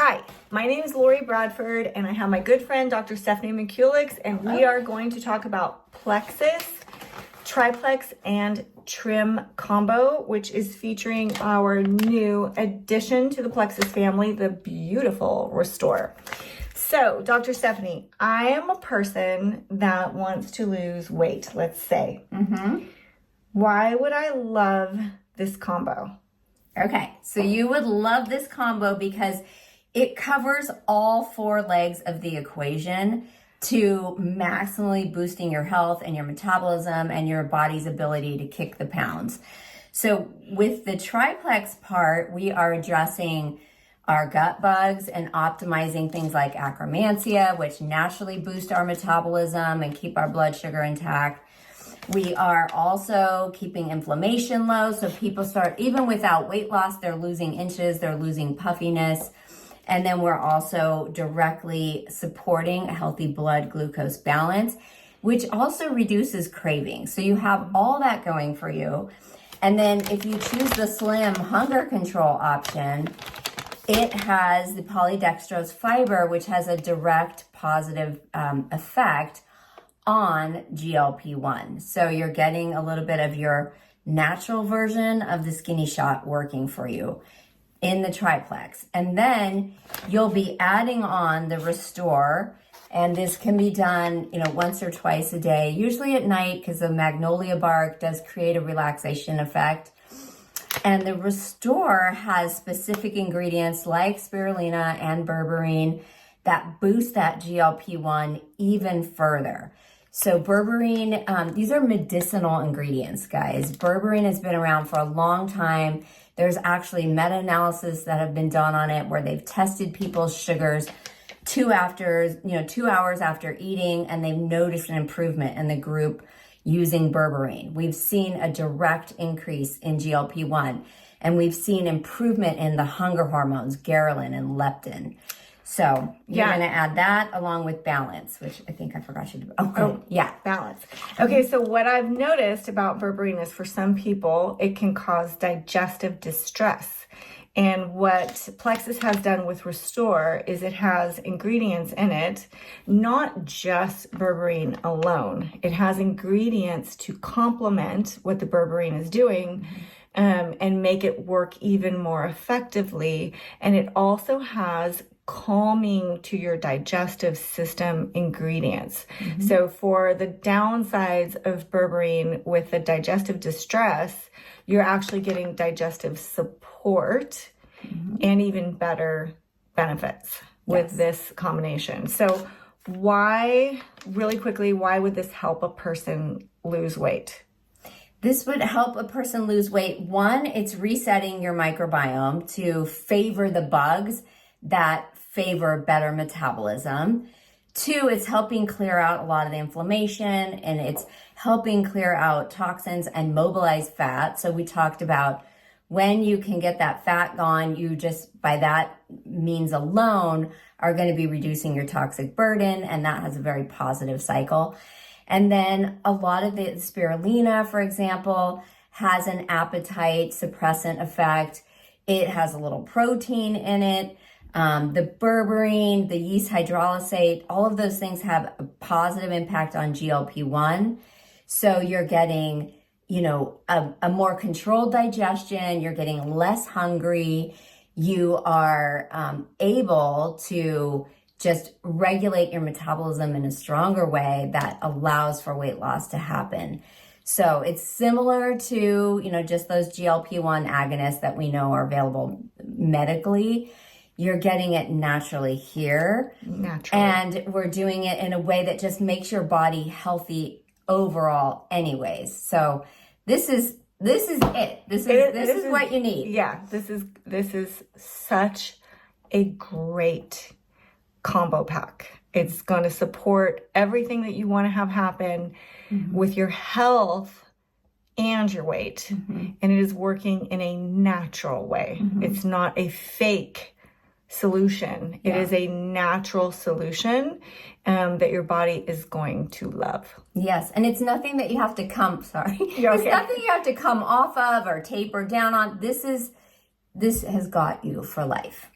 Hi, my name is Lori Bradford, and I have my good friend, Dr. Stefanie Mikulics, and we are going to talk about Plexus, Triplex, and Trim combo, which is featuring our new addition to the Plexus family, the beautiful Restore. So, Dr. Stefanie, I am a person that wants to lose weight, let's say. Why would I love this combo? Okay, so you would love this combo because it covers all four legs of the equation to maximally boosting your health and your metabolism and your body's ability to kick the pounds. So with the triplex part, we are addressing our gut bugs and optimizing things like akkermansia, which naturally boost our metabolism and keep our blood sugar intact. We are also keeping inflammation low. So people start, even without weight loss, they're losing inches, they're losing puffiness. And then we're also directly supporting a healthy blood glucose balance, which also reduces cravings. So you have all that going for you. And then if you choose the slim hunger control option, it has the polydextrose fiber, which has a direct positive effect on GLP-1. So you're getting a little bit of your natural version of the skinny shot working for you in the triplex. And then you'll be adding on the Restore, and this can be done, once or twice a day, usually at night, because the magnolia bark does create a relaxation effect. And the Restore has specific ingredients like spirulina and berberine that boost that GLP-1 even further. So berberine, these are medicinal ingredients, guys. Berberine has been around for a long time. There's actually meta-analysis that have been done on it where they've tested people's sugars 2 hours after eating, and they've noticed an improvement in the group using berberine. We've seen a direct increase in GLP-1, and we've seen improvement in the hunger hormones, ghrelin and leptin. So you're going to add that along with balance, which I think I forgot you to. Balance. Okay, so what I've noticed about berberine is for some people, it can cause digestive distress. And what Plexus has done with Restore is it has ingredients in it, not just berberine alone. It has ingredients to complement what the berberine is doing. And make it work even more effectively. And it also has calming to your digestive system ingredients. So for the downsides of berberine with the digestive distress, you're actually getting digestive support and even better benefits with this combination. So really quickly, why would this help a person lose weight? This would help a person lose weight. One, it's resetting your microbiome to favor the bugs that favor better metabolism. Two, it's helping clear out a lot of the inflammation, and it's helping clear out toxins and mobilize fat. So we talked about when you can get that fat gone, you just, by that means alone, are going to be reducing your toxic burden, and that has a very positive cycle. And then a lot of the spirulina, for example, has an appetite suppressant effect. It has a little protein in it. The berberine, the yeast hydrolysate, all of those things have a positive impact on GLP-1. So you're getting, a more controlled digestion. You're getting less hungry. You are able to just regulate your metabolism in a stronger way that allows for weight loss to happen. So it's similar to, just those GLP-1 agonists that we know are available medically. You're getting it naturally here. And we're doing it in a way that just makes your body healthy overall anyways. So this is it. This is what you need. Yeah, this is such a great combo pack. It's going to support everything that you want to have happen with your health and your weight. And it is working in a natural way. It's not a fake solution. It is a natural solution that your body is going to love. Yes, and it's nothing that you have to it's nothing you have to come off of or taper down on. This has got you for life.